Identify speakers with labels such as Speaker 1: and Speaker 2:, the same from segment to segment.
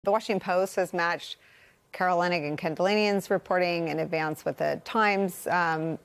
Speaker 1: The Washington Post has matched Carol Leonnig and Ken Dilanian's reporting in advance with the Times,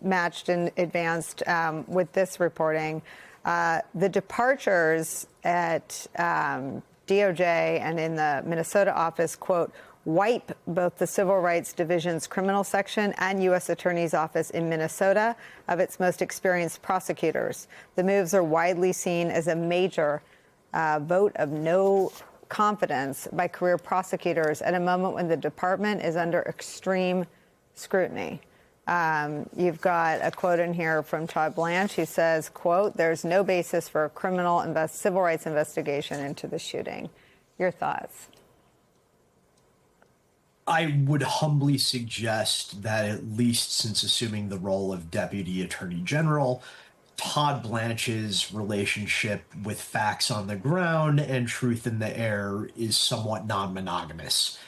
Speaker 1: matched in advanced with this reporting. The departures at DOJ and in the Minnesota office, quote, wipe both the Civil Rights Division's criminal section and U.S. Attorney's Office in Minnesota of its most experienced prosecutors. The moves are widely seen as a major vote of no confidence by career prosecutors at a moment when the department is under extreme scrutiny. You've got a quote in here from Todd Blanche. He says, quote, there's no basis for a criminal civil rights investigation into the shooting. Your thoughts?
Speaker 2: I would humbly suggest that, at least since assuming the role of Deputy Attorney General, Todd Blanche's relationship with facts on the ground and truth in the air is somewhat non-monogamous.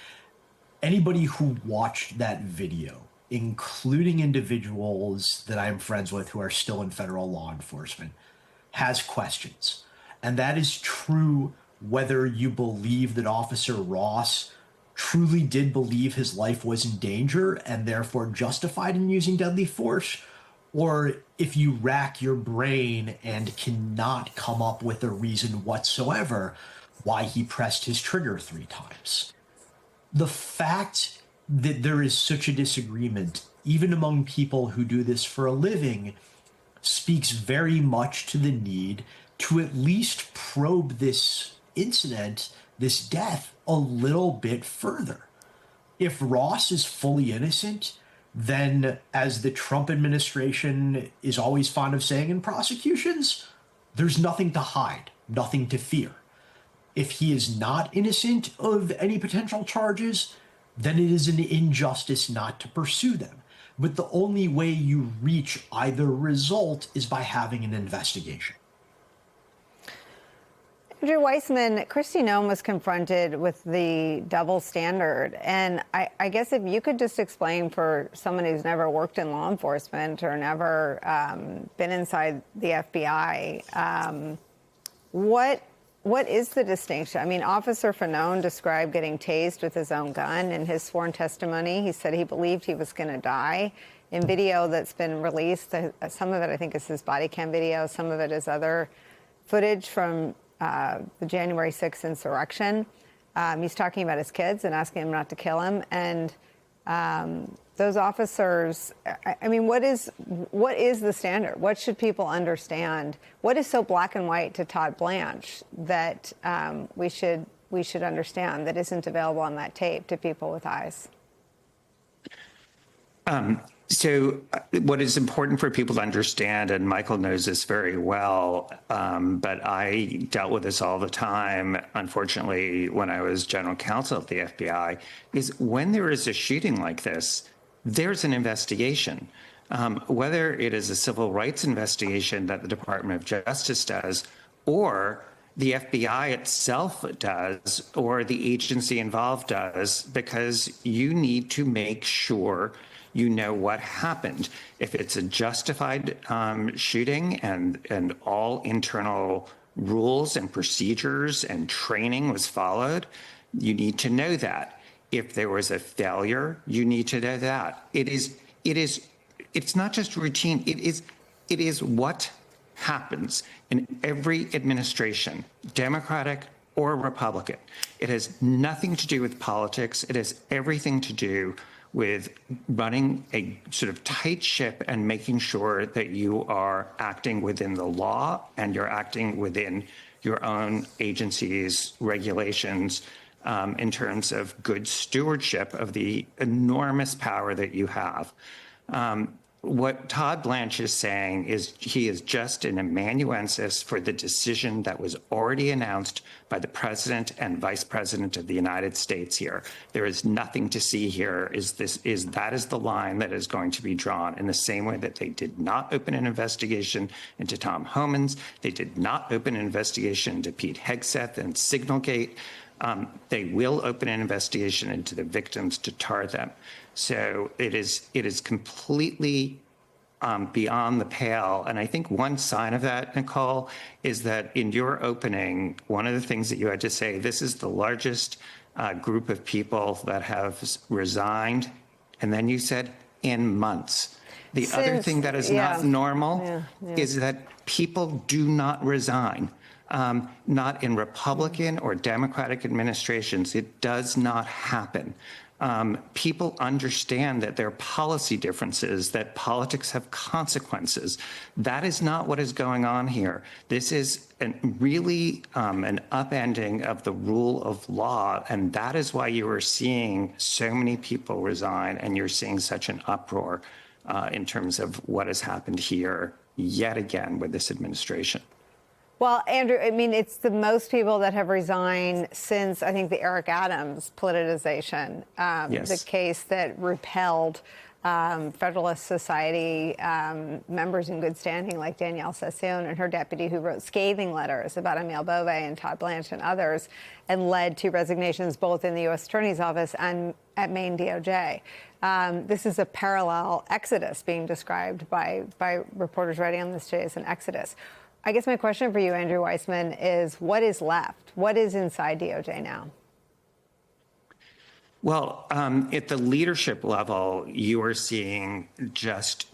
Speaker 2: Anybody who watched that video, including individuals that I'm friends with who are still in federal law enforcement, has questions. And that is true whether you believe that Officer Ross truly did believe his life was in danger and therefore justified in using deadly force, or if you rack your brain and cannot come up with a reason whatsoever why he pressed his trigger 3 times. The fact that there is such a disagreement, even among people who do this for a living, speaks very much to the need to at least probe this incident, this death, a little bit further. If Ross is fully innocent, then, as the Trump administration is always fond of saying in prosecutions, there's nothing to hide, nothing to fear. If he is not innocent of any potential charges, then it is an injustice not to pursue them. But the only way you reach either result is by having an investigation.
Speaker 1: Andrew Weissmann, Kristi Noem was confronted with the double standard. And I guess if you could just explain for someone who's never worked in law enforcement or never been inside the FBI, what is the distinction? I mean, Officer Fanone described getting tased with his own gun in his sworn testimony. He said he believed he was going to die. In video that's been released, some of it I think is his body cam video, some of it is other footage from the January 6th insurrection. He's talking about his kids and asking them not to kill him. And those officers, I mean, what is the standard? What should people understand? What is so black and white to Todd Blanche that we should understand that isn't available on that tape to people with eyes?
Speaker 3: So what is important for people to understand, and Michael knows this very well, but I dealt with this all the time, unfortunately, when I was general counsel at the FBI, is when there is a shooting like this, there's an investigation. Whether it is a civil rights investigation that the Department of Justice does, or the FBI itself does, or the agency involved does, because you need to make sure you know what happened. If it's a justified shooting and all internal rules and procedures and training was followed, you need to know that. If there was a failure, you need to know that. It's not just routine. It is what happens in every administration, Democratic or Republican. It has nothing to do with politics. It has everything to do with running a sort of tight ship and making sure that you are acting within the law and you're acting within your own agency's regulations in terms of good stewardship of the enormous power that you have. What Todd Blanche is saying is he is just an amanuensis for the decision that was already announced by the President and Vice President of the United States here. There is nothing to see here. That is the line that is going to be drawn in the same way that they did not open an investigation into Tom Homans. They did not open an investigation into Pete Hegseth and Signalgate. They will open an investigation into the victims to tar them. So it is completely beyond the pale. And I think one sign of that, Nicole, is that in your opening, one of the things that you had to say, this is the largest group of people that have resigned, and then you said in months. The other thing that is not normal is that people do not resign. Not in Republican or Democratic administrations. It does not happen. People understand that there are policy differences, that politics have consequences. That is not what is going on here. This is really an upending of the rule of law, and that is why you are seeing so many people resign, and you're seeing such an uproar in terms of what has happened here yet again with this administration.
Speaker 1: Well, Andrew, I mean, it's the most people that have resigned since, I think, the Eric Adams politicization, the case that repelled Federalist Society members in good standing like Danielle Sassoon and her deputy, who wrote scathing letters about Emile Bove and Todd Blanche and others, and led to resignations both in the U.S. Attorney's Office and at Maine DOJ. This is a parallel exodus being described by reporters writing on this today as an exodus. I guess my question for you, Andrew Weissmann, is what is left? What is inside DOJ now?
Speaker 3: Well, at the leadership level, you are seeing just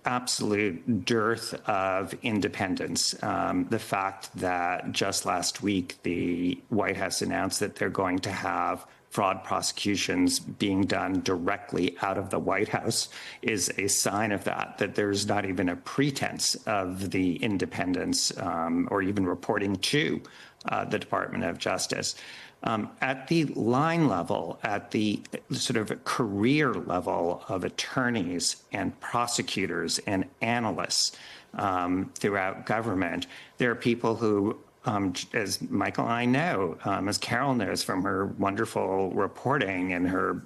Speaker 3: absolute dearth of independence. The fact that just last week, the White House announced that they're going to have fraud prosecutions being done directly out of the White House is a sign of that there's not even a pretense of the independence or even reporting to the Department of Justice. At the line level, at the sort of career level of attorneys and prosecutors and analysts throughout government, there are people who, as Michael and I know, as Carol knows from her wonderful reporting in her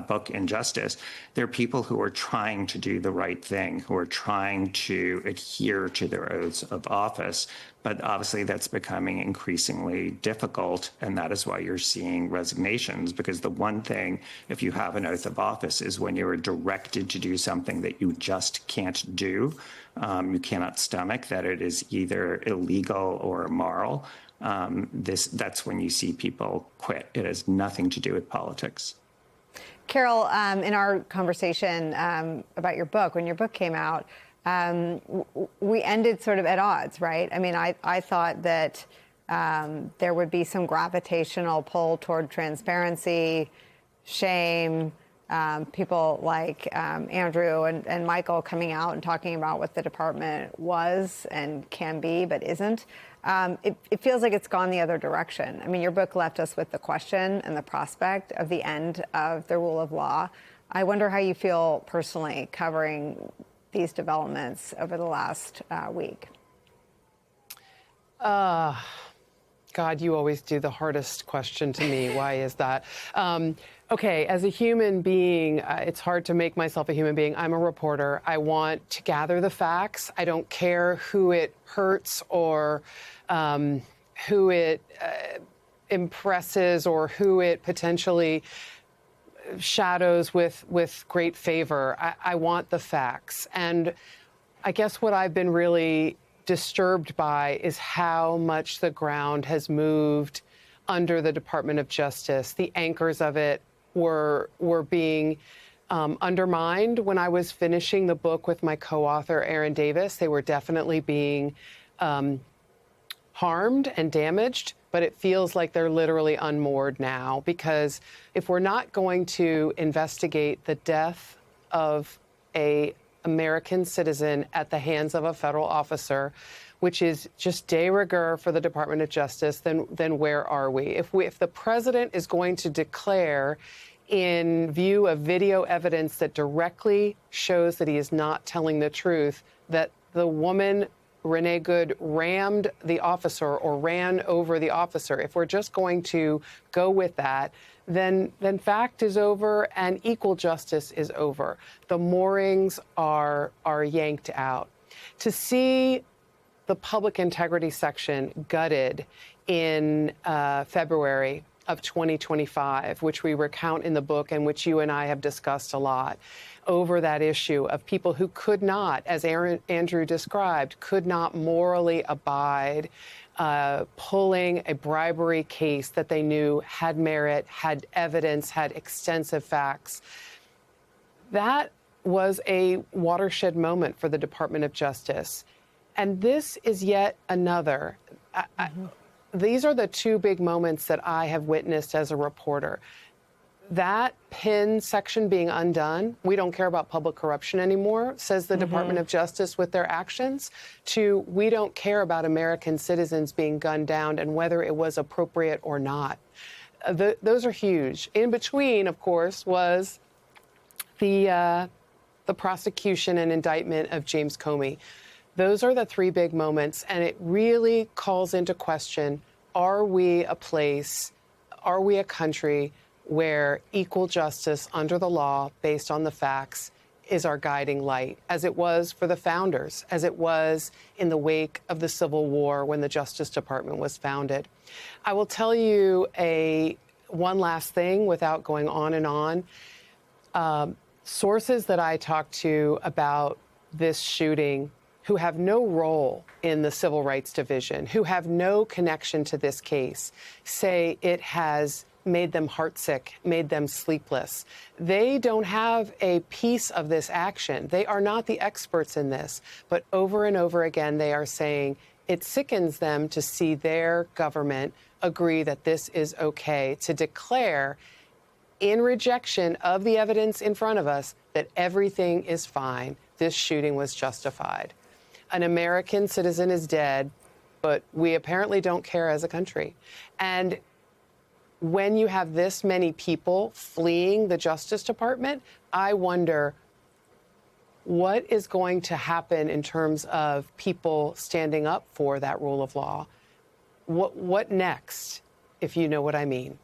Speaker 3: book, Injustice, there are people who are trying to do the right thing, who are trying to adhere to their oaths of office. But obviously that's becoming increasingly difficult, and that is why you're seeing resignations, because the one thing, if you have an oath of office, is when you're directed to do something that you just can't do, you cannot stomach, that it is either illegal or immoral, that's when you see people quit. It has nothing to do with politics.
Speaker 1: Carol, in our conversation about your book, when your book came out, we ended sort of at odds, right? I mean, I thought that there would be some gravitational pull toward transparency, shame, people like Andrew and Michael coming out and talking about what the department was and can be but isn't. It feels like it's gone the other direction. I mean, your book left us with the question and the prospect of the end of the rule of law. I wonder how you feel personally covering these developments over the last week.
Speaker 4: God, you always do the hardest question to me. Why is that? Okay, as a human being, it's hard to make myself a human being. I'm a reporter. I want to gather the facts. I don't care who it hurts or who it impresses or who it potentially shadows with great favor. I want the facts. And I guess what I've been really disturbed by is how much the ground has moved under the Department of Justice. The anchors of it were being undermined. When I was finishing the book with my co-author, Aaron Davis, they were definitely being harmed and damaged, but it feels like they're literally unmoored now, because if we're not going to investigate the death of an American citizen at the hands of a federal officer, which is just de rigueur for the Department of Justice, then where are we? If the president is going to declare, in view of video evidence that directly shows that he is not telling the truth, that the woman, Renee Good, rammed the officer or ran over the officer, if we're just going to go with that, then fact is over and equal justice is over. The moorings are yanked out. To see the public integrity section gutted in February of 2025, which we recount in the book and which you and I have discussed a lot, over that issue of people who could not, as Andrew described, could not morally abide pulling a bribery case that they knew had merit, had evidence, had extensive facts. That was a watershed moment for the Department of Justice. And this is yet another. These are the two big moments that I have witnessed as a reporter. That PIN section being undone, we don't care about public corruption anymore, says the Department of Justice with their actions, to we don't care about American citizens being gunned down and whether it was appropriate or not. Those are huge. In between, of course, was the prosecution and indictment of James Comey. Those are the three big moments, and it really calls into question, are we a place, are we a country where equal justice under the law, based on the facts, is our guiding light, as it was for the founders, as it was in the wake of the Civil War when the Justice Department was founded. I will tell you one last thing without going on and on. Sources that I talked to about this shooting who have no role in the Civil Rights Division, who have no connection to this case, say it has made them heartsick, made them sleepless. They don't have a piece of this action. They are not the experts in this. But over and over again, they are saying it sickens them to see their government agree that this is okay, to declare in rejection of the evidence in front of us that everything is fine. This shooting was justified. An American citizen is dead, but we apparently don't care as a country. And when you have this many people fleeing the Justice Department, I wonder what is going to happen in terms of people standing up for that rule of law. What next, if you know what I mean?